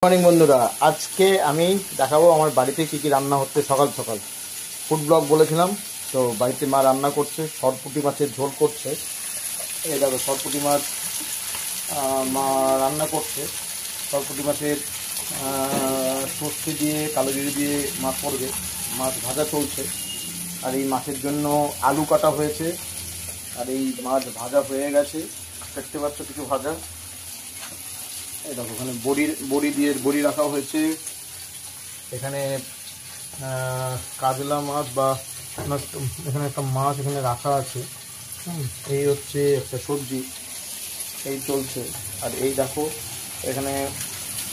Morning বন্ধুরা, আজকে আমি দেখাবো আমার বাড়িতে কী কী রান্না হচ্ছে। সকাল সকাল ফুড ব্লগ বলেছিলাম, তো বাড়িতে মা রান্না করছে, সরপুঁটি মাছের ঝোল করছে। এই দেখো সরপুঁটি মাছ মা রান্না করছে। সরপুঁটি মাছের সর্ষে দিয়ে কালো জিরে দিয়ে মাছ করবে, মাছ ভাজা চলছে। আর এই মাছের জন্য আলু কাটা হয়েছে, আর এই মাছ ভাজা হয়ে গেছে, দেখতে পাচ্ছ কিছু ভাজা। এই দেখো ওখানে বড়ি রাখা হয়েছে। এখানে কাজলা মাছ বা এখানে একটা মাছ এখানে রাখা আছে। এই হচ্ছে একটা সবজি, এই চলছে। আর এই দেখো এখানে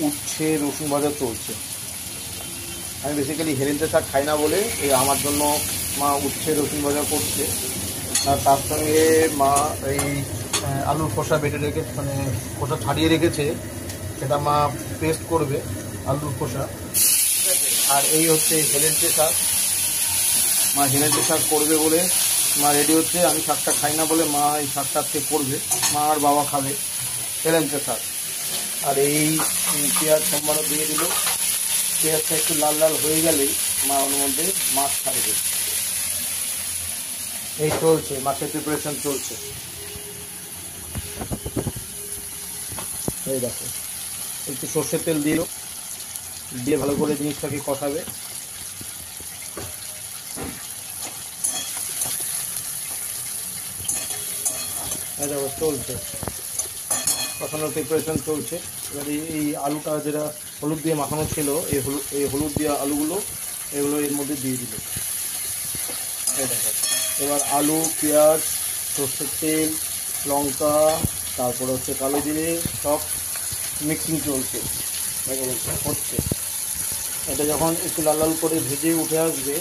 উচ্ছে রসুন ভাজা চলছে। আমি বেসিক্যালি হেলেঞ্চা শাক খাই না বলে এই আমার জন্য মা উচ্ছে রসুন ভাজা করছে। আর তার সঙ্গে মা এই আলুর খোসা বেটে রেখে খোসা ছাড়িয়ে রেখেছে, সেটা মা পেস্ট করবে আলুর খোসা। আর এই হচ্ছে হেলেঞ্চা শাক, মা হেলেঞ্চা শাক করবে বলে মা রেডি হচ্ছে। আমি শাকটা খাই না বলে মা এই শাকটা আজকে করবে, মা আর বাবা খাবে হেলেঞ্চা শাক। আর এই পেঁয়াজ সম্বারও দিয়ে দিল। পেঁয়াজটা একটু লাল লাল হয়ে গেলেই মা ওর মধ্যে মাছ ছাড়বে। এই চলছে, মাছের প্রিপারেশন চলছে। এই দেখো একটু সর্ষের তেল দিয়ে ভালো করে জিনিসটাকে কষাবে। এই দেখো চলছে, কষানোর প্রিপারেশন চলছে। এবার এই আলুটা যেটা হলুদ দিয়ে মাখানো ছিল, এই হলুদ দিয়ে আলুগুলো এগুলো এর মধ্যে দিয়ে দিল। এই দেখো এবার আলু, পেঁয়াজ, সর্ষের তেল, লঙ্কা, তারপরে হচ্ছে কালো জিরে, সব মিক্সিং চলছে হচ্ছে। এটা যখন একটু লাল লাল করে ভেজে উঠে আসবে,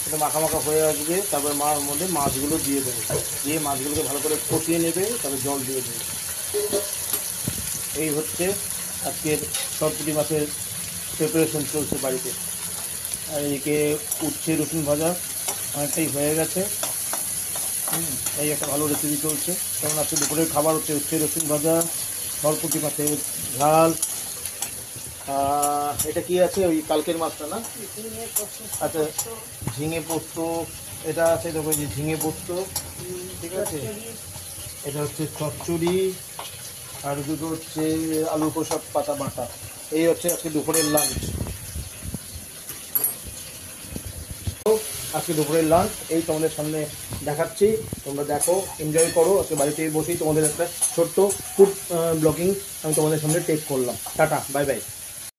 এটা মাখা মাখা হয়ে আসবে, তারপর মার মধ্যে মাছগুলো দিয়ে দেবে, দিয়ে মাছগুলোকে ভালো করে কষিয়ে নেবে, তারপর জল দিয়ে দেবে। এই হচ্ছে আজকের সরপুঁটি মাছের প্রিপারেশন চলছে বাড়িতে। আর এদিকে উচ্ছে রসুন ভাজা অনেকটাই হয়ে গেছে। এই একটা ভালো রেসিপি চলছে। কারণ আজকে দুপুরের খাবার হচ্ছে উচ্ছে রসুন ভাজা, সরপুঁটি মাছের ঝাল। এটা কি আছে, ওই কালকের মাছটা না? আচ্ছা, ঝিঙে পোস্ত এটা আছে, দেখো যে ঝিঙে পোস্ত, ঠিক আছে। এটা হচ্ছে চচ্চড়ি, আর দুটো হচ্ছে আলু খোসা পাতা বাটা। এই হচ্ছে আজকে দুপুরের লাঞ্চ। আজকে দুপুরের লাঞ্চ এই তোমাদের সামনে দেখাচ্ছি, তোমরা দেখো, এনজয় করো। আজকে বাড়িতে বসেই তোমাদের একটা ছোট্ট ফুড ব্লগিং আমি তোমাদের সামনে টেক করলাম। Tata, bye bye.